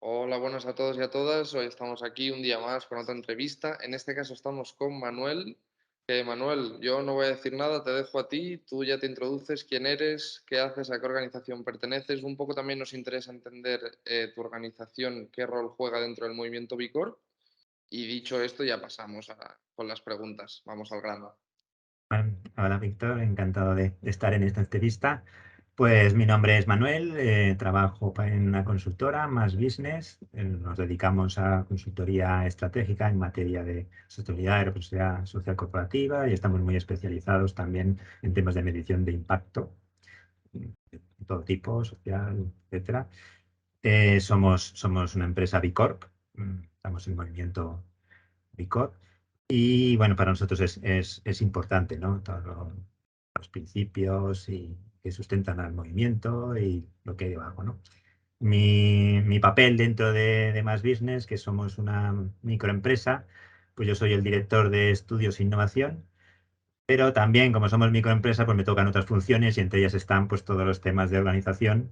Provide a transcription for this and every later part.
Hola, buenas a todos y a todas. Hoy estamos aquí un día más con otra entrevista. En este caso estamos con Manuel. Manuel, yo no voy a decir nada, te dejo a ti. Tú ya te introduces, quién eres, qué haces, a qué organización perteneces. Un poco también nos interesa entender tu organización, qué rol juega dentro del movimiento Bicor. Y dicho esto, ya pasamos con las preguntas. Vamos al grano. Hola Víctor, encantado de estar en esta entrevista. Pues mi nombre es Manuel, trabajo en una consultora, Más Business. Nos dedicamos a consultoría estratégica en materia de sostenibilidad y responsabilidad social corporativa y estamos muy especializados también en temas de medición de impacto, de todo tipo, social, etcétera. Somos una empresa B Corp, estamos en el movimiento B Corp. Y bueno, para nosotros es importante, ¿no? Todos los principios y que sustentan al movimiento y lo que hay debajo, ¿no? Mi papel dentro de Más Business, que somos una microempresa, pues yo soy el director de estudios e innovación, pero también como somos microempresa, pues me tocan otras funciones y entre ellas están pues todos los temas de organización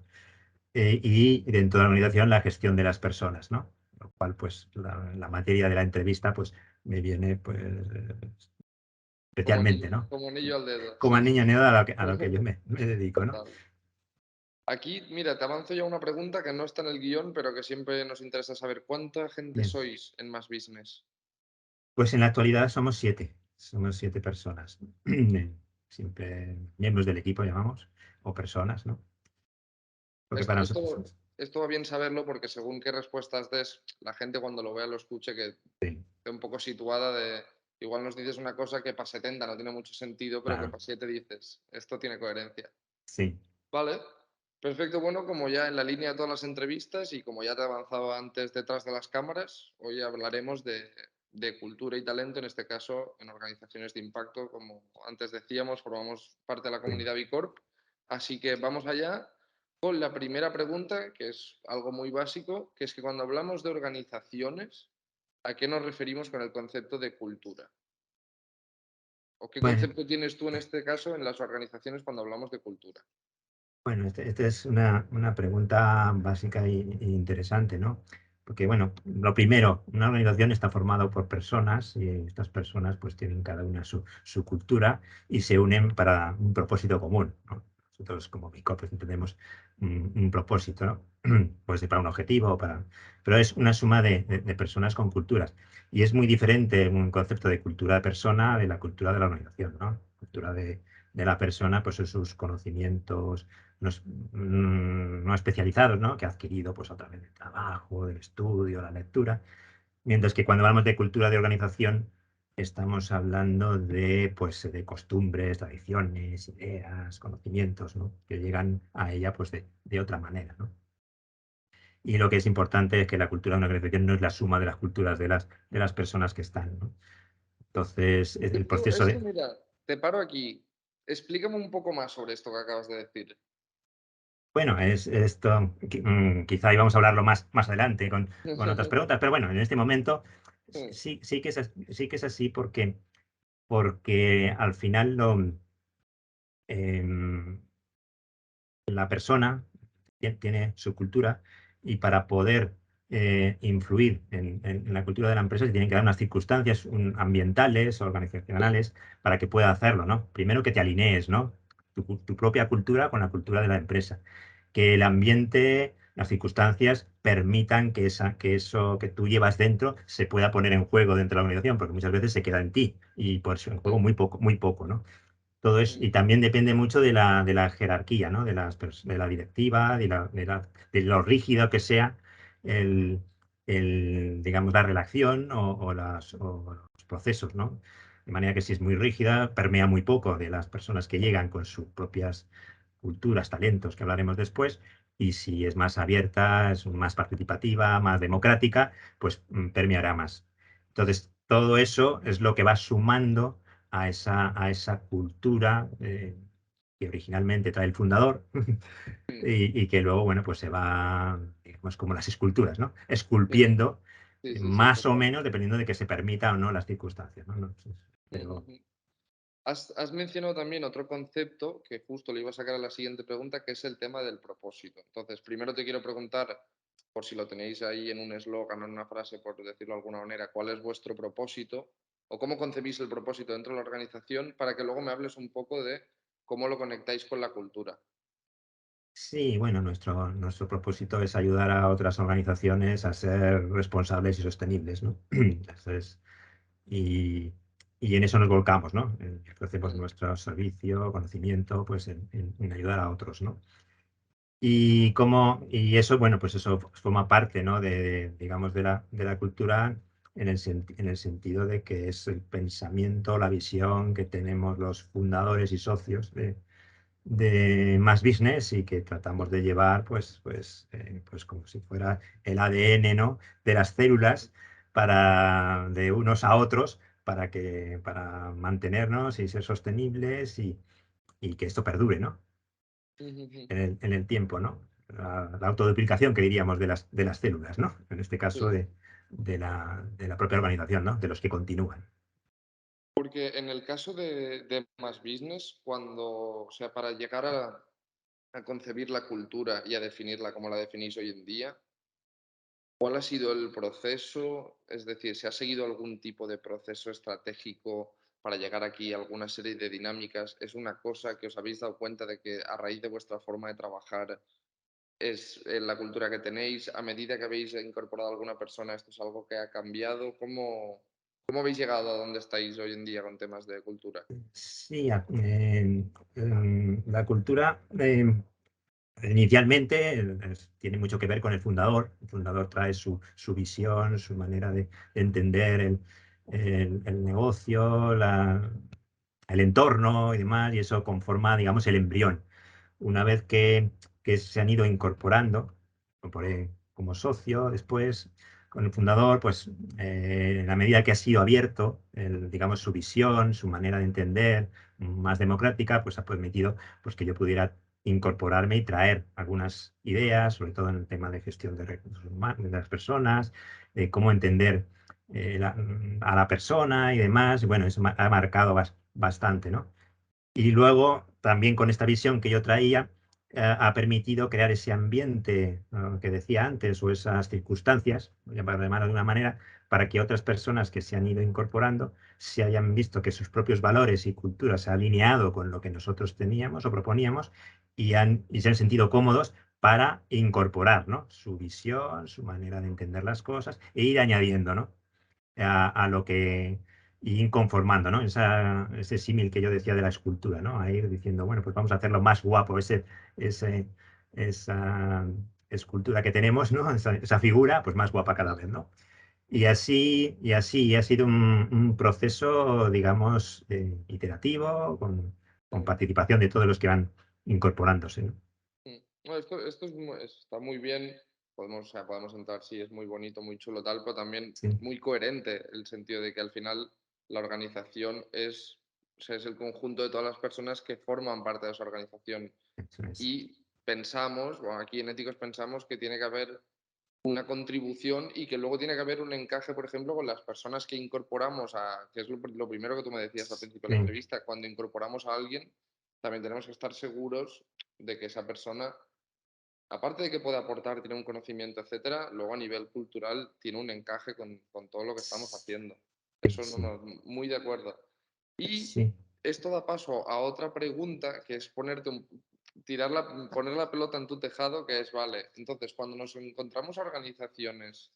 y dentro de la organización la gestión de las personas, ¿no? Lo cual pues la materia de la entrevista pues me viene pues especialmente, ¿no? Como anillo al dedo. Como Sí, al sí. niño nido a lo que yo me dedico, ¿no? Total. Aquí, mira, te avanzo ya una pregunta que no está en el guión, pero que siempre nos interesa saber cuánta gente Bien. sois en Más Business. Pues en la actualidad somos siete personas. Siempre miembros del equipo llamamos, o personas, ¿no? Porque Esto, para nosotros esto, esto va bien saberlo porque según qué respuestas des, la gente cuando lo vea lo escuche que sí, esté un poco situada de, igual nos dices una cosa que para 70 no tiene mucho sentido, pero que claro, para 7 dices, esto tiene coherencia. sí. Vale, perfecto. Bueno, como ya en la línea de todas las entrevistas y como ya te avanzaba antes detrás de las cámaras, hoy hablaremos de cultura y talento, en este caso en organizaciones de impacto, como antes decíamos, formamos parte de la Sí. comunidad Bicorp. Así que vamos allá con la primera pregunta, que es algo muy básico, que es que cuando hablamos de organizaciones, ¿a qué nos referimos con el concepto de cultura? ¿O qué Bueno, concepto tienes tú en este caso en las organizaciones cuando hablamos de cultura? bueno, esta es una pregunta básica y interesante, ¿no? Porque, bueno, lo primero, una organización está formada por personas y estas personas pues tienen cada una su cultura y se unen para un propósito común, ¿no? Nosotros como Bicorp pues, entendemos un propósito, ¿no? Puede ser para un objetivo, pero es una suma de personas con culturas. Y es muy diferente un concepto de cultura de persona de la cultura de la organización, ¿no? Cultura de la persona, pues son sus conocimientos no especializados, ¿no? Que ha adquirido pues a través del trabajo, del estudio, la lectura. Mientras que cuando hablamos de cultura de organización, estamos hablando de, pues, de costumbres, tradiciones, ideas, conocimientos, ¿no? Que llegan a ella pues de otra manera, ¿no? Y lo que es importante es que la cultura de una organización no es la suma de las culturas de las personas que están, ¿no? Entonces, el proceso Esto, de, mira, te paro aquí. Explícame un poco más sobre esto que acabas de decir. bueno, es esto, quizá íbamos a hablarlo más adelante con otras preguntas, pero bueno, en este momento sí que es así porque al final em, la persona tiene su cultura y para poder influir en la cultura de la empresa se tienen que dar unas circunstancias ambientales, organizacionales, para que pueda hacerlo, ¿no? Primero que te alinees, ¿no? Tu propia cultura con la cultura de la empresa. Que el ambiente, las circunstancias permitan que eso que tú llevas dentro se pueda poner en juego dentro de la organización, porque muchas veces se queda en ti y por eso en juego muy poco, ¿no? Todo es, y también depende mucho de la jerarquía, ¿no? De la directiva, de lo rígido que sea el, digamos, la relación o los procesos, ¿no? De manera que si es muy rígida, permea muy poco de las personas que llegan con sus propias culturas, talentos, que hablaremos después, y si es más abierta, es más participativa, más democrática, pues permeará más. Entonces, todo eso es lo que va sumando a esa cultura que originalmente trae el fundador y que luego, bueno, pues se va, digamos, como las esculturas, ¿no? Esculpiendo Sí, sí, sí, más o total. menos dependiendo de que se permita o no las circunstancias, ¿no? Pero, Has mencionado también otro concepto que justo le iba a sacar a la siguiente pregunta, que es el tema del propósito. Entonces, primero te quiero preguntar, por si lo tenéis ahí en un eslogan o en una frase, por decirlo de alguna manera, cuál es vuestro propósito o cómo concebís el propósito dentro de la organización para que luego me hables un poco de cómo lo conectáis con la cultura. Sí, bueno, nuestro propósito es ayudar a otras organizaciones a ser responsables y sostenibles, ¿no? Entonces, y, y en eso nos volcamos, ¿no? Ofrecemos Mm, nuestro servicio, conocimiento, pues en ayudar a otros, ¿no? Y eso, bueno, pues eso forma parte, ¿no? Digamos, de la cultura en el sentido de que es el pensamiento, la visión que tenemos los fundadores y socios de Más Business y que tratamos de llevar, pues como si fuera el ADN, ¿no? De las células de unos a otros para mantenernos y ser sostenibles y que esto perdure, ¿no? mm, mm, En el tiempo, ¿no? La autoduplicación que diríamos de las células, ¿no? En este caso sí. de la propia organización, ¿no? De los que continúan. Porque en el caso de Más Business, o sea, para llegar a concebir la cultura y a definirla como la definís hoy en día, ¿cuál ha sido el proceso? Es decir, ¿se ha seguido algún tipo de proceso estratégico para llegar aquí, alguna serie de dinámicas? ¿Es una cosa que os habéis dado cuenta de que a raíz de vuestra forma de trabajar es la cultura que tenéis? A medida que habéis incorporado a alguna persona, ¿esto es algo que ha cambiado? ¿Cómo habéis llegado a donde estáis hoy en día con temas de cultura? Sí, la cultura inicialmente tiene mucho que ver con el fundador. El fundador trae su visión, su manera de entender el negocio, el entorno y demás, y eso conforma, digamos, el embrión. Una vez que se han ido incorporando, como socio después, con el fundador, pues en la medida que ha sido abierto, digamos, su visión, su manera de entender, más democrática, pues ha permitido pues, que yo pudiera incorporarme y traer algunas ideas, sobre todo en el tema de gestión de recursos humanos, de las personas, de cómo entender a la persona y demás. Y bueno, eso ha marcado bastante, ¿no? Y luego, también con esta visión que yo traía, ha permitido crear ese ambiente que decía antes, o esas circunstancias, voy a llamarlo de una manera, para que otras personas que se han ido incorporando se hayan visto que sus propios valores y culturas se han alineado con lo que nosotros teníamos o proponíamos y se han sentido cómodos para incorporar, ¿no? Su visión, su manera de entender las cosas e ir añadiendo, ¿no? A lo que y ir conformando, ¿no? Ese símil que yo decía de la escultura, ¿no? A ir diciendo, bueno, pues vamos a hacerlo más guapo, ese, esa escultura que tenemos, ¿no? Esa figura, pues más guapa cada Mm, vez, ¿no? Y así ha sido un proceso, digamos, iterativo, con mm, participación de todos los que van incorporándose, ¿no? mm. Bueno, esto está muy bien. O sea, podemos entrar, sí, es muy bonito, muy chulo, tal, pero también Sí, muy coherente el sentido de que al final la organización o sea, es el conjunto de todas las personas que forman parte de esa organización. eso es. Y pensamos, bueno, aquí en Éticos pensamos que tiene que haber una contribución y que luego tiene que haber un encaje, por ejemplo, con las personas que incorporamos que es lo primero que tú me decías al principio de la Sí, entrevista, cuando incorporamos a alguien, también tenemos que estar seguros de que esa persona, aparte de que puede aportar, tiene un conocimiento, etcétera, luego a nivel cultural tiene un encaje con todo lo que estamos haciendo. Eso no, sí, no, muy de acuerdo. Y sí, esto da paso a otra pregunta, que es poner la pelota en tu tejado, que es, vale, entonces cuando nos encontramos organizaciones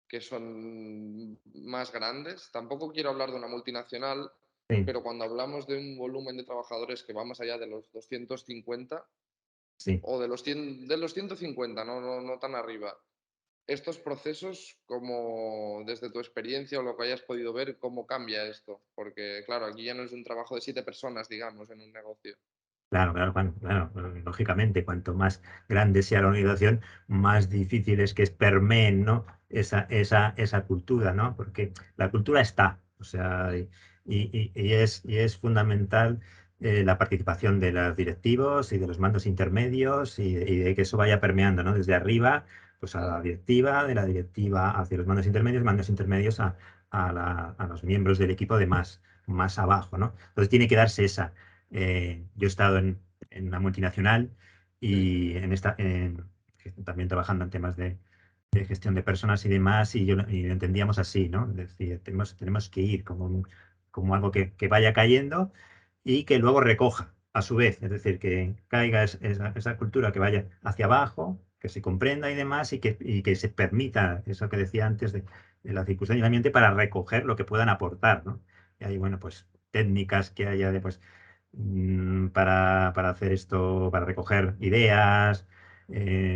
que son más grandes, tampoco quiero hablar de una multinacional, sí, pero cuando hablamos de un volumen de trabajadores que va más allá de los 250 sí. o de los 150, no tan arriba, estos procesos, como desde tu experiencia o lo que hayas podido ver, ¿cómo cambia esto? Porque, claro, aquí ya no es un trabajo de 7 personas, digamos, en un negocio. Claro, claro, claro, lógicamente, cuanto más grande sea la organización, más difícil es que permeen, ¿no? Esa cultura, ¿no? Porque la cultura está, o sea, Mm, y es fundamental la participación de los directivos y de los mandos intermedios y de que eso vaya permeando, ¿no? Desde arriba, pues a mm, la directiva, de la directiva hacia los mandos intermedios a los miembros del equipo de más abajo, ¿no? Entonces tiene que darse esa. Yo he estado en una multinacional sí, y también trabajando en temas de gestión de personas y demás, y lo entendíamos así, ¿no? Es decir, tenemos que ir como algo que vaya cayendo y que luego recoja a su vez, es decir, que caiga esa cultura que vaya hacia abajo, que se comprenda y demás, y que se permita, eso que decía antes de la circunstancia del ambiente, para recoger lo que puedan aportar, ¿no? Y hay, bueno, pues técnicas que haya de, pues, para hacer esto, para recoger ideas,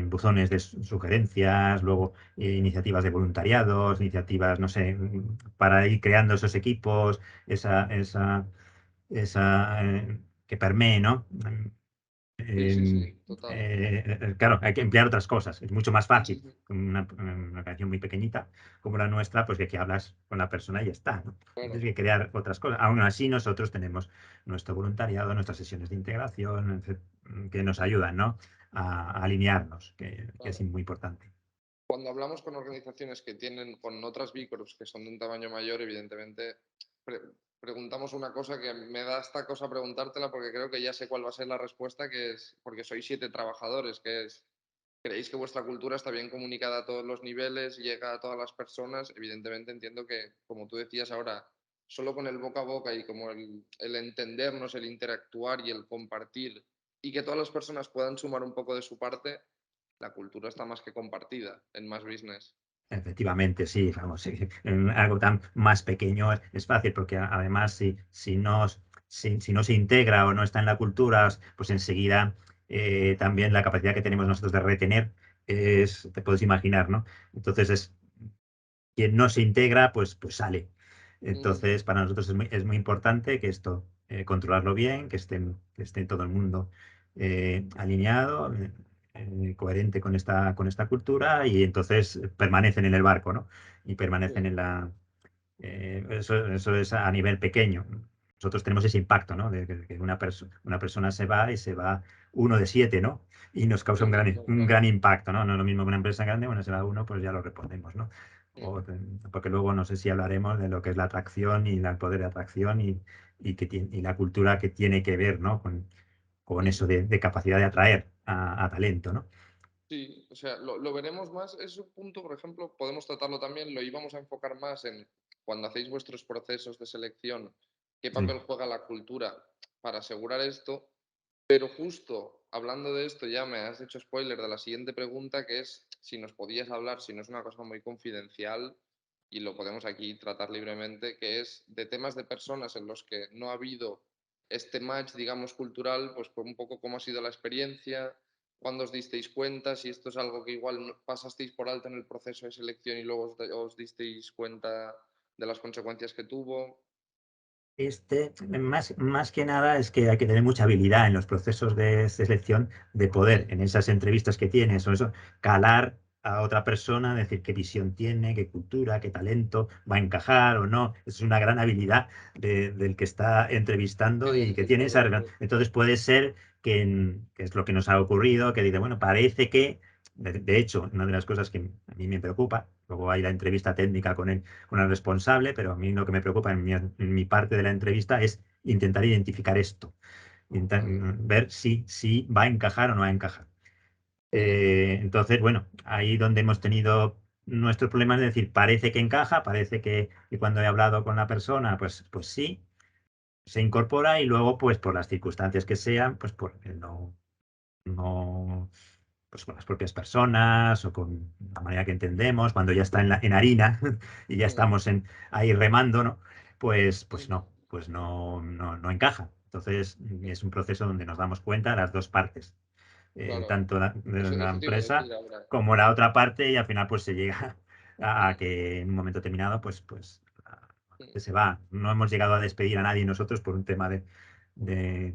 buzones de sugerencias, luego iniciativas de voluntariados, iniciativas, no sé, para ir creando esos equipos, que permee, ¿no? Sí, sí, Eh, sí, total. claro, hay que emplear otras cosas. Es mucho más fácil Sí, con una canción muy pequeñita como la nuestra, pues que hablas con la persona y ya está, ¿no? Tienes claro. que crear otras cosas. Aún así, nosotros tenemos nuestro voluntariado, nuestras sesiones de integración, que nos ayudan, ¿no? A alinearnos, que es Claro. muy importante. Cuando hablamos con organizaciones que tienen, con otras B Corps que son de un tamaño mayor, evidentemente pre- preguntamos una cosa que me da esta cosa preguntártela porque creo que ya sé cuál va a ser la respuesta, que es, porque sois 7 trabajadores, que es, ¿creéis que vuestra cultura está bien comunicada a todos los niveles, llega a todas las personas? Evidentemente entiendo que, como tú decías ahora, solo con el boca a boca y como el entendernos, el interactuar y el compartir y que todas las personas puedan sumar un poco de su parte, la cultura está más que compartida en más business. Efectivamente, sí, vamos, sí, en algo tan más pequeño es fácil, porque además si no se integra o no está en la cultura, pues enseguida también la capacidad que tenemos nosotros de retener te puedes imaginar, ¿no? Entonces quien no se integra, pues sale. Mm, Entonces, para nosotros es muy importante que esto, controlarlo bien, que esté todo el mundo alineado, coherente con esta cultura, y entonces permanecen en el barco, ¿no? Y permanecen sí, eso es a nivel pequeño. Nosotros tenemos ese impacto, ¿no? De que una persona se va y se va uno de 7, ¿no? Y nos causa sí, un sí, gran, claro, un claro. gran impacto, ¿no? No es lo mismo que una empresa grande, bueno, se va uno, pues ya lo respondemos, ¿no? Mm, Porque luego no sé si hablaremos de lo que es la atracción y el poder de atracción y la cultura que tiene que ver, ¿no? Con mm. eso de capacidad de atraer a talento, ¿no? Sí, o sea, lo veremos más. Ese punto, por ejemplo, podemos tratarlo también, lo íbamos a enfocar más en cuando hacéis vuestros procesos de selección, qué Sí, papel juega la cultura para asegurar esto. Pero justo hablando de esto, ya me has hecho spoiler de la siguiente pregunta, que es si nos podías hablar, si no es una cosa muy confidencial, y lo podemos aquí tratar libremente, que es de temas de personas en los que no ha habido este match, digamos, cultural, pues por un poco cómo ha sido la experiencia, cuándo os disteis cuenta, si esto es algo que igual pasasteis por alto en el proceso de selección y luego os disteis cuenta de las consecuencias que tuvo. más que nada es que hay que tener mucha habilidad en los procesos de selección de poder, Mm, en esas entrevistas que tienes o eso, calar a otra persona, decir qué visión tiene, qué cultura, qué talento, va a encajar o no. Es una gran habilidad del que está entrevistando y que tiene esa. Totalmente. Entonces puede ser que es lo que nos ha ocurrido, que dice, bueno, parece que. De hecho, una de las cosas que a mí me preocupa, luego hay la entrevista técnica con el responsable, pero a mí lo que me preocupa en mi parte de la entrevista es intentar identificar esto, intentar Vale. ver si va a encajar o no va a encajar. Mm, Entonces, bueno, ahí donde hemos tenido nuestros problemas, es decir, parece que encaja, parece que cuando he hablado con la persona, pues sí, se incorpora, y luego, pues por las circunstancias que sean, pues porque no, pues con las propias personas o con la manera que entendemos, cuando ya está en harina y ya mm, estamos ahí remando, ¿no? Pues mm, no encaja. Entonces es un proceso donde nos damos cuenta las dos partes, claro. tanto de la Eso te iba a empresa decir ahora. como la otra parte, y al final pues se llega a Mm, que en un momento determinado pues mm. se va. No hemos llegado a despedir a nadie nosotros por un tema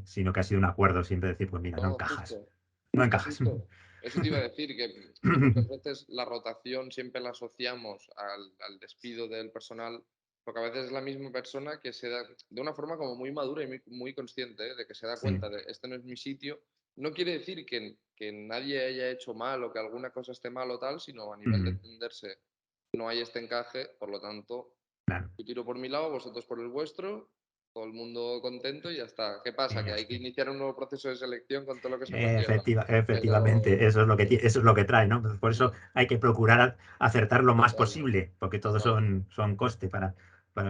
sino que ha sido un acuerdo siempre decir, pues mira, no No, encajas, justo, no justo, encajas. justo. Eso te iba a decir, que muchas veces la rotación siempre la asociamos al despido del personal, porque a veces es la misma persona que se da, de una forma como muy madura y muy consciente, de que se da Sí. cuenta de este no es mi sitio. No quiere decir que nadie haya hecho mal o que alguna cosa esté mal o tal, sino a nivel de Ujú, entenderse no hay este encaje, por lo tanto, claro. yo tiro por mi lado, vosotros por el vuestro todo el mundo contento y ya está. ¿Qué pasa? Que hay que Este, iniciar un nuevo proceso de selección con todo lo que eso conlleva. efectivamente, Pero, eso es lo que trae, ¿no? Pues por eso hay que procurar acertar lo más total, posible, porque todos total. son coste para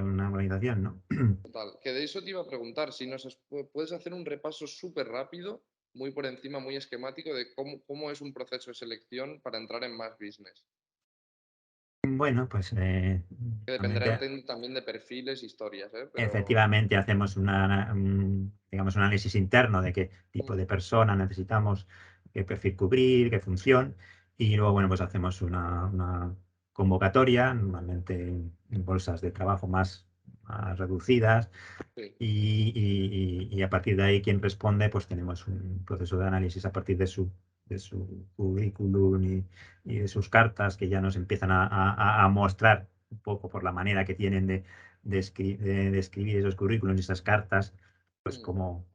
una organización, ¿no? Total, que de eso te iba a preguntar, si puedes hacer un repaso súper rápido, muy por encima, muy esquemático, de cómo es un proceso de selección para entrar en más business. Bueno, pues Que dependerá también de perfiles, historias, ¿eh? Pero efectivamente hacemos digamos, un análisis interno de qué tipo mm, de persona necesitamos, qué perfil cubrir, qué función, y luego, bueno, pues hacemos una convocatoria, normalmente en bolsas de trabajo más reducidas, sí, y a partir de ahí quien responde, pues tenemos un proceso de análisis a partir de su currículum y de sus cartas que ya nos empiezan a mostrar un poco por la manera que tienen de escribir esos currículums y esas cartas, pues mm, cómo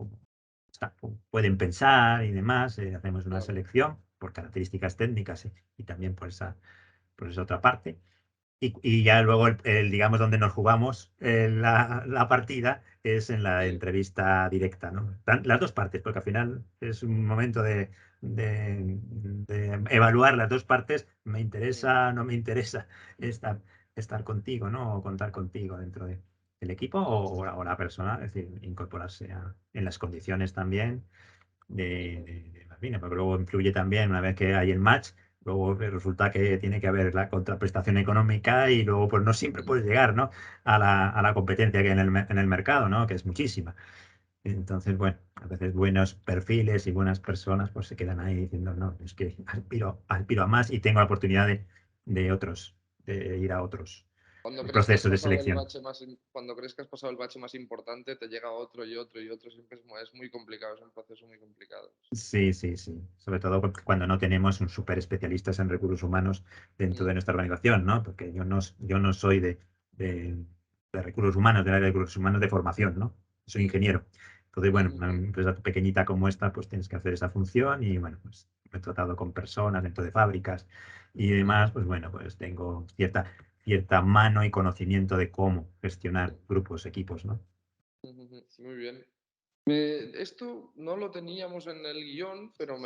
pueden pensar y demás. Hacemos una claro. selección por características técnicas y también por esa otra parte. Y ya luego, digamos, donde nos jugamos la partida es en la Sí, entrevista directa, ¿no? Las dos partes, porque al final es un momento de evaluar las dos partes. ¿Me mm, interesa, no me interesa estar contigo, ¿no? O contar contigo dentro del equipo o la persona, es decir, incorporarse en las condiciones también ujú, de la línea, porque luego influye también, una vez que hay el match, luego resulta que tiene que haber la contraprestación económica y luego pues no siempre mm. puedes llegar, ¿no? a la competencia que hay en el mercado, ¿no? Que es muchísima. Entonces, bueno, a veces buenos perfiles y buenas personas pues se quedan ahí diciendo, no, es que aspiro a más y tengo la oportunidad de ir a otros Cuando crees que has procesos de pasado el selección. bache cuando crees que has pasado el bache más importante, te llega otro y otro y otro, siempre es muy complicado, es un proceso muy complicado. Sí, sí, sí. Sobre todo cuando no tenemos un súper especialistas en recursos humanos dentro Mm, de nuestra organización, ¿no? Porque yo no soy de, de recursos humanos, del área de recursos humanos de formación, ¿no? Soy mm, ingeniero. Entonces, bueno, una ujú, empresa pequeñita como esta, pues tienes que hacer esa función y, bueno, pues me he tratado con personas dentro de fábricas y mm, demás, pues bueno, pues tengo cierta mano y conocimiento de cómo gestionar mm, grupos, equipos, ¿no? ujú, ujú. Muy bien. Esto no lo teníamos en el guión, pero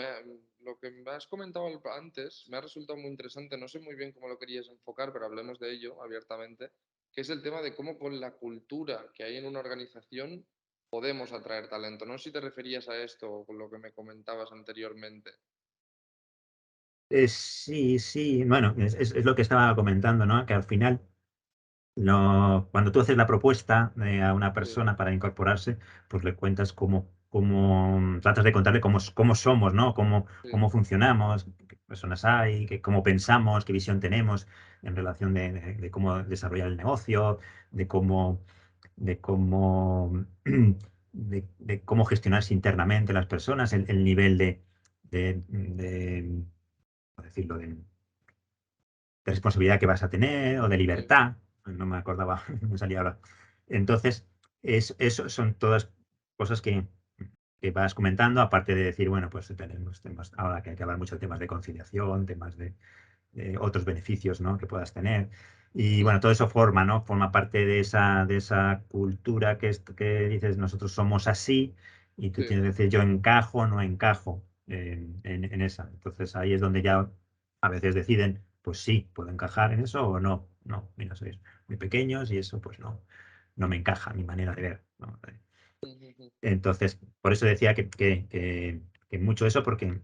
lo que me has comentado antes me ha resultado muy interesante. No sé muy bien cómo lo querías enfocar, pero hablemos de ello abiertamente, que es el tema de cómo con la cultura que hay en una organización podemos atraer talento. No sé si te referías a esto o con lo que me comentabas anteriormente. Sí, sí, bueno, es lo que estaba comentando, ¿no? Que al final cuando tú haces la propuesta a una Sí, persona para incorporarse, pues le cuentas tratas de contarle cómo somos, ¿no? Cómo, sí, cómo funcionamos, qué personas hay, cómo pensamos, qué visión tenemos en relación de cómo desarrollar el negocio, de cómo, de cómo gestionarse internamente las personas, el nivel ¿cómo decirlo?, de responsabilidad que vas a tener o de sí, libertad. No me acordaba, no me salía ahora. Entonces, eso son todas cosas que vas comentando, aparte de decir, bueno, pues tenemos temas, ahora que hay que hablar mucho de temas de conciliación, temas de otros beneficios, ¿no? que puedas tener. Y mm, bueno, todo eso forma, ¿no? Forma parte de esa cultura que dices, nosotros somos así, y tú sí, tienes que decir, yo encajo o no encajo en esa. Entonces ahí es donde ya a veces deciden, pues sí, puedo encajar en eso o no. No, mira, sois muy pequeños y eso pues no me encaja mi manera de ver, ¿no? ujú, ujú, Entonces, por eso decía que mucho eso, porque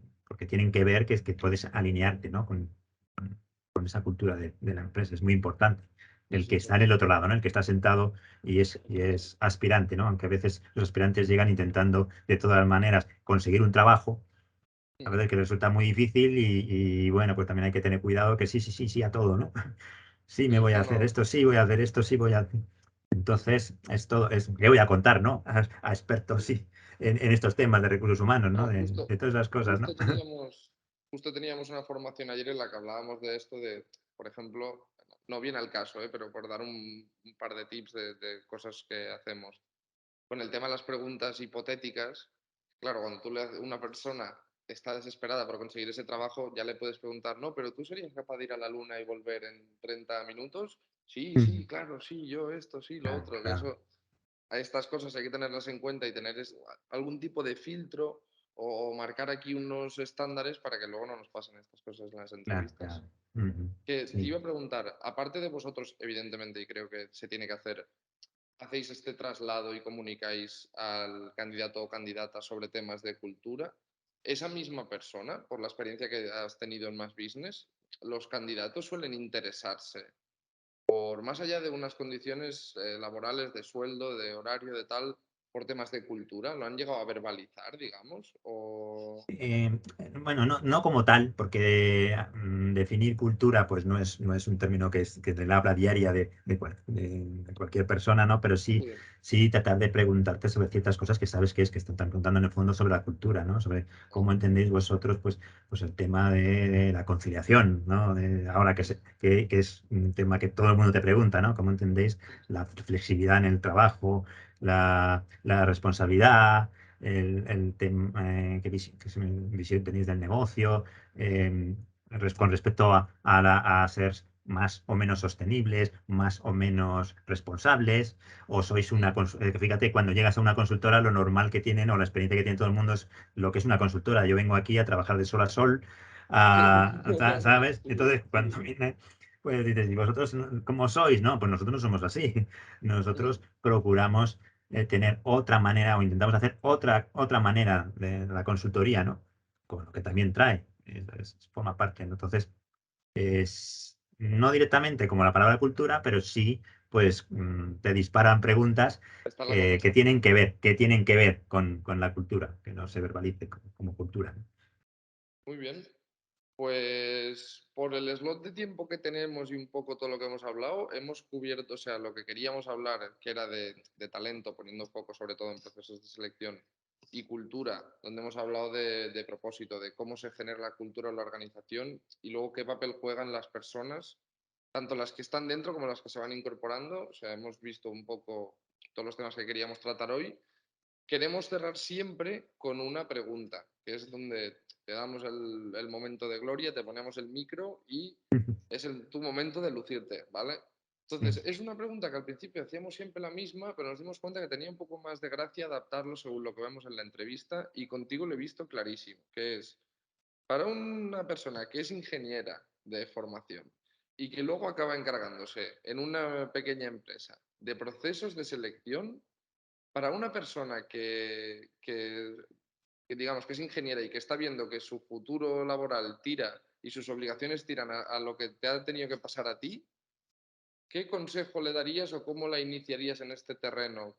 tienen que ver que puedes alinearte, ¿no? con esa cultura de la empresa. Es muy importante. sí, El sí, que sí, está en el otro lado, ¿no? El que está sentado y es aspirante, ¿no? Aunque a veces los aspirantes llegan intentando de todas maneras conseguir un trabajo, a mm, veces que resulta muy difícil y bueno, pues también hay que tener cuidado que sí, sí, sí, sí a todo, ¿no? Sí, me sí, voy a no, hacer no, esto, sí, voy a hacer esto, sí, voy a... Entonces, le voy a contar, ¿no? A expertos, sí. sí, en estos temas de recursos humanos, ¿no? No, De todas esas cosas, ¿no? justo teníamos, justo teníamos una formación ayer en la que hablábamos de esto de, por ejemplo, no viene al caso, pero por dar un par de tips de cosas que hacemos. Con el tema de las preguntas hipotéticas, claro, cuando una persona está desesperada por conseguir ese trabajo, ya le puedes preguntar, no, pero tú serías capaz de ir a la luna y volver en 30 minutos. Sí, sí, Mm. claro, sí, yo esto, sí, lo Claro, otro, que claro. eso a estas cosas hay que tenerlas en cuenta y tener algún tipo de filtro o marcar aquí unos estándares para que luego no nos pasen estas cosas en las Claro, entrevistas. claro. Ujú. Que te Sí. iba a preguntar, aparte de vosotros, evidentemente, y creo que se tiene que hacer, hacéis este traslado y comunicáis al candidato o candidata sobre temas de cultura, esa misma persona, por la experiencia que has tenido en Más Business, los candidatos suelen interesarse por más allá de unas condiciones laborales, de sueldo, de horario, de tal, por temas de cultura, ¿lo han llegado a verbalizar, digamos? O... Bueno, no como tal, porque definir cultura pues no es un término que es de la habla diaria de cualquier persona, ¿no? Pero sí, Sí, sí tratar de preguntarte sobre ciertas cosas que sabes que están preguntando en el fondo sobre la cultura, ¿no? Sobre cómo entendéis vosotros pues el tema de la conciliación, ¿no? Ahora que es un tema que todo el mundo te pregunta, ¿no? ¿Cómo entendéis la flexibilidad en el trabajo, la responsabilidad? El tema visión tenéis del negocio, con respecto a ser más o menos sostenibles, más o menos responsables, o sois fíjate, cuando llegas a una consultora, lo normal que tienen o la experiencia que tiene todo el mundo es lo que es una consultora. Yo vengo aquí a trabajar de sol a sol, ¿sabes? sí, Entonces, cuando viene, pues dices, ¿y vosotros cómo sois? No, pues nosotros no somos así. Nosotros procuramos tener otra manera o intentamos hacer otra manera de la consultoría, ¿no? Con lo que también trae, forma parte, ¿no? Entonces, no directamente como la palabra cultura, pero sí, pues te disparan preguntas está la que conversación. tienen que ver con la cultura, que no se verbalice como cultura, ¿no? Muy bien. Pues por el slot de tiempo que tenemos y un poco todo lo que hemos hablado, hemos cubierto, o sea, lo que queríamos hablar, que era de talento, poniendo foco sobre todo en procesos de selección, y cultura, donde hemos hablado de propósito, de cómo se genera la cultura en la organización y luego qué papel juegan las personas, tanto las que están dentro como las que se van incorporando. O sea, hemos visto un poco todos los temas que queríamos tratar hoy. Queremos cerrar siempre con una pregunta, que es donde te damos el momento de gloria, te ponemos el micro y es tu momento de lucirte, ¿vale? Sí. Entonces, es una pregunta que al principio hacíamos siempre la misma, pero nos dimos cuenta que tenía un poco más de gracia adaptarlo según lo que vemos en la entrevista y contigo lo he visto clarísimo, que es para una persona que es ingeniera de formación y que luego acaba encargándose en una pequeña empresa de procesos de selección, para una persona que digamos que es ingeniera y que está viendo que su futuro laboral tira y sus obligaciones tiran a lo que te ha tenido que pasar a ti, ¿qué consejo le darías o cómo la iniciarías en este terreno?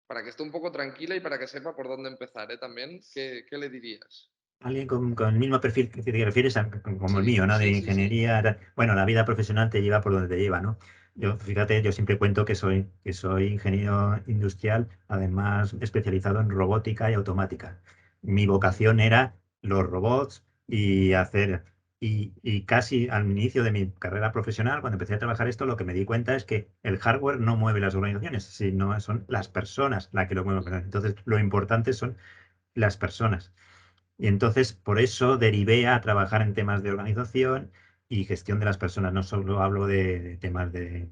Para que esté un poco tranquila y para que sepa por dónde empezar, ¿eh? También, ¿qué le dirías? Alguien con el mismo perfil que te refieres como el Sí, mío, ¿no? De sí, sí, sí. ingeniería. Bueno, la vida profesional te lleva por donde te lleva, ¿no? Fíjate, yo siempre cuento que soy ingeniero industrial, además especializado en robótica y automática. Mi vocación era los robots y y casi al inicio de mi carrera profesional, cuando empecé a trabajar esto, lo que me di cuenta es que el hardware no mueve las organizaciones, sino son las personas las que lo mueven. Entonces, lo importante son las personas. Y entonces, por eso derivé a trabajar en temas de organización y gestión de las personas. No solo hablo de temas de-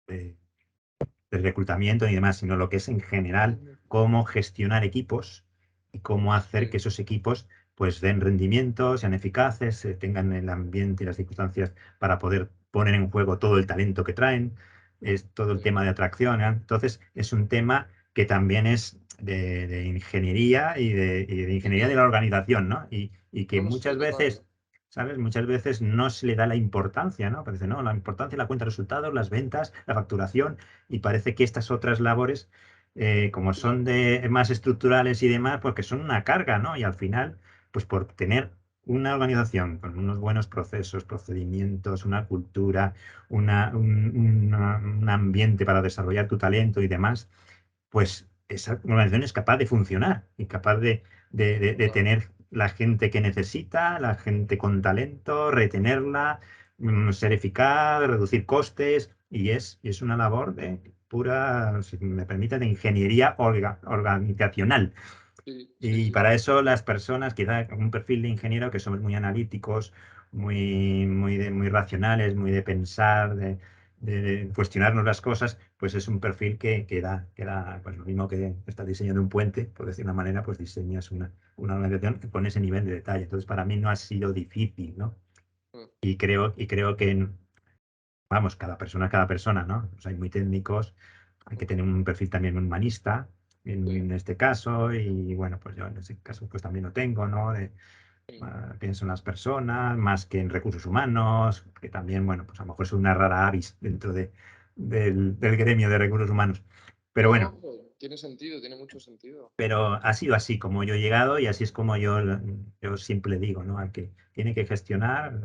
de reclutamiento y demás, sino lo que es en general cómo gestionar equipos y cómo hacer Sí, que esos equipos pues den rendimiento, sean eficaces, tengan el ambiente y las circunstancias para poder poner en juego todo el talento que traen, es todo el sí. tema de atracción, ¿eh? Entonces, es un tema que también es de ingeniería y de ingeniería de la organización, ¿no? Y que No, no, sí, muchas total. veces, ¿sabes? Muchas veces no se le da la importancia, ¿no? Parece, no, la importancia es la cuenta de resultados, las ventas, la facturación, y parece que estas otras labores, como Sí, son más estructurales y demás, pues que son una carga, ¿no? Y al final, pues por tener una organización con unos buenos procesos, procedimientos, una cultura, un ambiente para desarrollar tu talento y demás, pues esa organización es capaz de funcionar y capaz de total. tener la gente que necesita, la gente con talento, retenerla, ser eficaz, reducir costes, y es una labor de pura, si me permite, de ingeniería organizacional. Sí, sí, Y sí, para sí. eso las personas, quizá un perfil de ingeniero que somos muy analíticos, muy racionales, muy de pensar, de cuestionarnos las cosas, pues es un perfil que da pues lo mismo que estás diseñando un puente, por decir una manera, pues diseñas una organización con ese nivel de detalle. Entonces, para mí no ha sido difícil, ¿no? mm, Y creo que, vamos, cada persona es cada persona, ¿no? Pues hay muy técnicos, hay que mm, tener un perfil también humanista, sí, en este caso, y bueno, pues yo en ese caso pues también lo tengo, ¿no? mm, Pienso en las personas más que en recursos humanos, que también, bueno, pues a lo mejor es una rara avis dentro del gremio de recursos humanos. Pero no, bueno, tiene sentido, tiene mucho sentido. pero ha sido así como yo he llegado y así es como yo siempre digo, ¿no? Al que tiene que gestionar,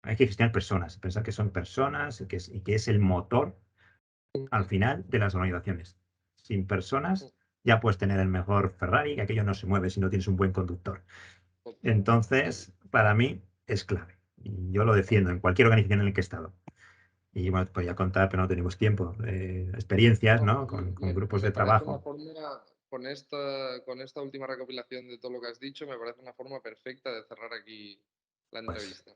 hay que gestionar personas, pensar que son personas y que es el motor al Mm, final de las organizaciones. Sin mm, personas ya puedes tener el mejor Ferrari, que aquello no se mueve si no tienes un buen conductor. total. Entonces, para mí es clave. Y yo lo defiendo en cualquier organización en la que he estado. Y bueno, te podía contar, pero no tenemos tiempo, experiencias, No, ¿no? Con grupos me de parece una trabajo. forma, con esta última recopilación de todo lo que has dicho, me parece una forma perfecta de cerrar aquí la Pues, entrevista.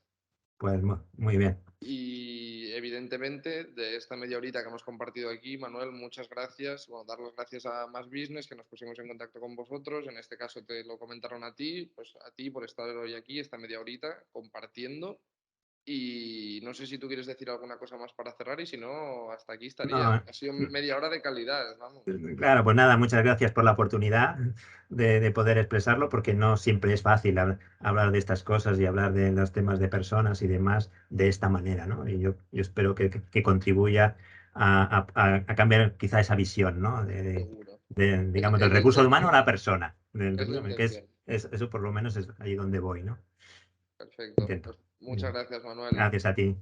pues muy bien. Y evidentemente, de esta media horita que hemos compartido aquí, Manuel, muchas gracias. Bueno, dar las gracias a Más Business, que nos pusimos en contacto con vosotros. En este caso te lo comentaron a ti, pues a ti por estar hoy aquí, esta media horita, compartiendo. Y no sé si tú quieres decir alguna cosa más para cerrar y si no, hasta aquí estaría. No, Ha sido media hora de calidad, vamos. claro, pues nada, muchas gracias por la oportunidad de poder expresarlo, porque no siempre es fácil hablar de estas cosas y hablar de los temas de personas y demás de esta manera, ¿no? Y yo espero que contribuya a cambiar quizá esa visión, ¿no? Seguro. Digamos, del Es la recurso humano a intención. la persona. Es la intención. Eso por lo menos es ahí donde voy, ¿no? Perfecto. Intento. Pues muchas gracias, Manuel. Gracias a ti.